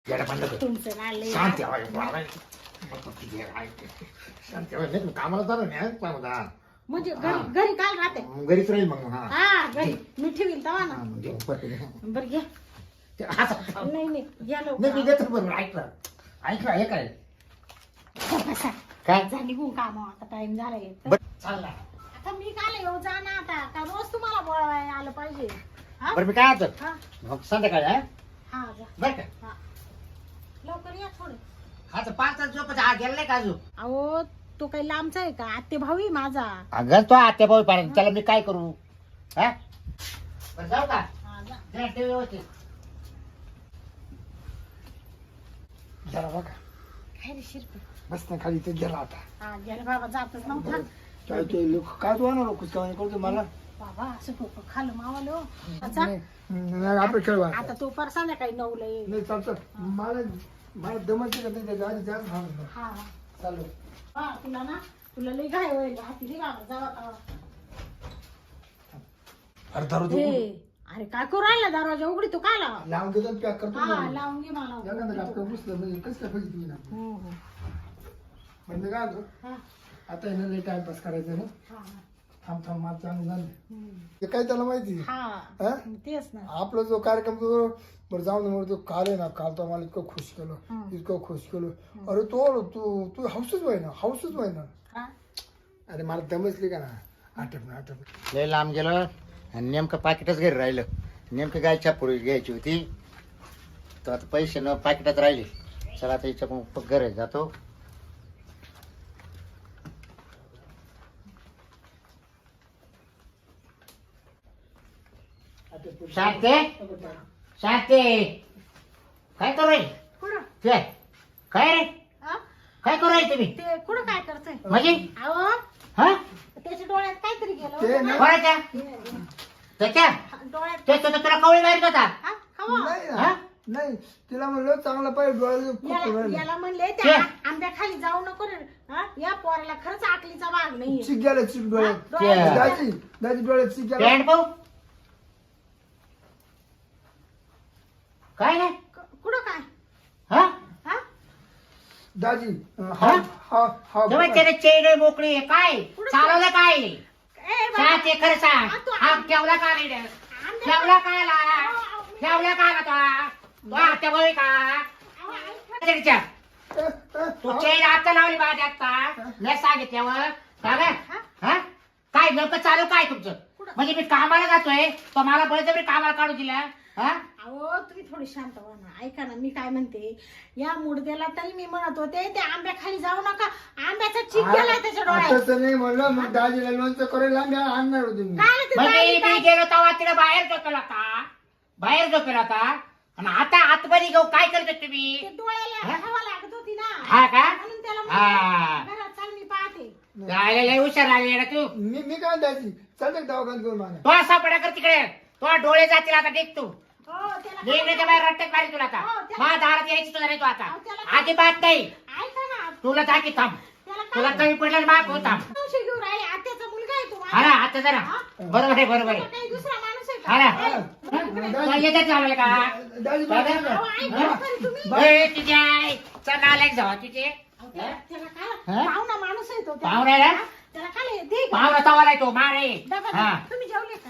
येडा बंद कर. तुमचं ना लय शांती हवा शांती हवा नाही कामाला तर नाही पाहता म्हणजे घरी काल राहते घरीच राहील मग. हा हा घरी मी ठेवील तवा ना म्हणजे बरं घ्या नाही नाही घ्या नाही मी लवकर देतो बरोबर ऐकलं ऐकलं हे काय बसा. काय जा निघून काम आता टाइम झालाय बरं चालला आता मी काल येऊ जा ना आता का रोज तुम्हाला बोलायला आलं पाहिजे हा बरं मी काय आता हा मग संध्याकाळी हा हा जा बरं का हा लवकर या थोडे हा तर 5 तास झोपायचा हा गेला नाही का अजून अहो तो काही लांबचा आहे का आत्ते भाऊ आहे माझा अगं तो आत्या भाऊ पाहिजे त्याला मी काय करू हा बरं जाऊ का हा जा जरा ते व्यवस्थित जरा बघा काय रे शिरपे बस ना खाली ते गेला आता हा गेला बाबा जातच नव्हता काय ते लोक काय तू आणा लोक काय करतो मला बाबा असं डोकं खाल्लं मावालो जा नाही आपण खेळवा आता तो पर संध्याकाळी 9ला येईल नाही चालतं मला दमत का नाही त्याच्या आधी जास्त सांगतो हा हा चालू हा तुला ना तुला लई घाय होईल हाती रे बाबा जावा अरे धरू हे अरे काय करू राहिला दरवाजा उघडी तू काय लावा लावून देतो पॅक करतो हा लावून घे मला एखादं कापड पुसलं म्हणजे कसं काय पाहिजे तुम्ही ना हो हो म्हणजे काय होतं हा आता येणं लई टाइमपास करायचं ना हा थांब मला चांगलं झालं हम्म. ते काय त्याला माहिती हा हा? तेच ना आपला जो कार्यक्रम तो बरं जाऊन म्हणून तो काल आहे ना काल तो मला इतकं खुश केलं हं. इतकं खुश केलं अरे तू तू हाऊसच व्हाय ना हाऊसच व्हाय ना हा अरे मला दमसली का ना आठवण लय लांब गेलो आणि नेमकं पाकिटच घरी राहिलं नेमकं गायच्या पुढे घ्यायची होती तर आता पैसे न पाकिटात राहिले चला आता हिच्या घर आहे जातो शांते शांते काय करू राहील कुठं ते काय रे हा? काय करू राहील तुम्ही ते कुठं काय करतोय म्हणजे अहो हा त्याच्या डोळ्यात काहीतरी गेलं ते होतं ना- ना. कोणाच्या त्याच्या डोळ्यात ते तुला कवळी मारित होता हा खावा नाही हा? ना, नाही तिला म्हणलं चांगला पाहिजे डोळ्याला खूप राहिलं. याला म्हणले ये. त्या आंब्या खाली जाऊ नको रे हा? या पोराला खरंच आकलीचा भाग नाहीये चिक गेला चिक डोळ्यात हा? डोळ्यात- दाजी दाजी डोळ्यात चिक गेला पॅन्ट पाहू काय नाही कुठं काय हा हा दाजी हा? हा तेव्हा त्याने चेन मोकळी आहे काय कुठं- चालवलं काय ए बाबा. सांग ते खरं सांग हा, तू हा ठेवला का नाही आंब्या- ठेवला का आला अहो, ठेवला का आला तो आत्या भाऊ का अहो, ऐका. त्याच्या तू चेन आता लावली माझ्या आता मी सांगितल्यावर का गं? हा काय नेमकं चालू काय तुमचं कुठं? म्हणजे मी कामाला जातोय तो मला बळजबरी कामाला काढू दिला हा अहो तुम्ही थोडी शांत व्हा ना ऐका ना मी काय म्हणते या मुडद्याला तरी मी म्हणत होते ते आंब्या खाली जाऊ नका आंब्याचा चिक गेलाय त्याच्या डोळ्यात तसं नाही म्हणलं मग दाजीला लोणचं करायला आम्ही आणणार होतो मी काय ते म्हणजे बाई- मी गेलो तेव्हा तिला बाहेर झोपेला होता बाहेर झोपेला होता आणि आता आतमध्ये घेऊ काय करतो तुम्ही ते डोळ्याला हा? हवा लागत होती ना हा का म्हणून त्याला हा. म्हणलं, घरात चाल मी पाहते जायला लय हुशार लागले ना तू मी काय दाजी चालते दवाखान्यात घेऊन मला तो असा पडा कर तिकडे तो डोळे जातील आता देख तू हो त्याला निघण्याच्या बाहेर रट्ट्यात मारी तुला आता हो, त्याला- माझ्या दारात यायची तुला रे तू आता हो, त्याला- अजिबात नाही ऐका ना तुला जाकी थांब त्याला तुला काय कमी पडलं बाप होता संशय घेऊन राहिले आत्याचा मुलगा आहे तो हा माझा. ना आता जरा हा? बरोबर आहे बरोबर तुला आहे काही दुसरा माणूस आहे हा ना. का? ए, तुला येतात चालवलं का दाजी काय मला रे? अहो, ऐका हा? खरी तुम्ही ए, तुझ्या आईचा नालायक जावा तिथे अहो, त्याला काय हा? पाहुणा माणूस आहे तो पाहुणा आहे ना? त्याला काय दे पाहुणा तवाला आहे तो मारे डबा हा दे. तुम्ही जेवले का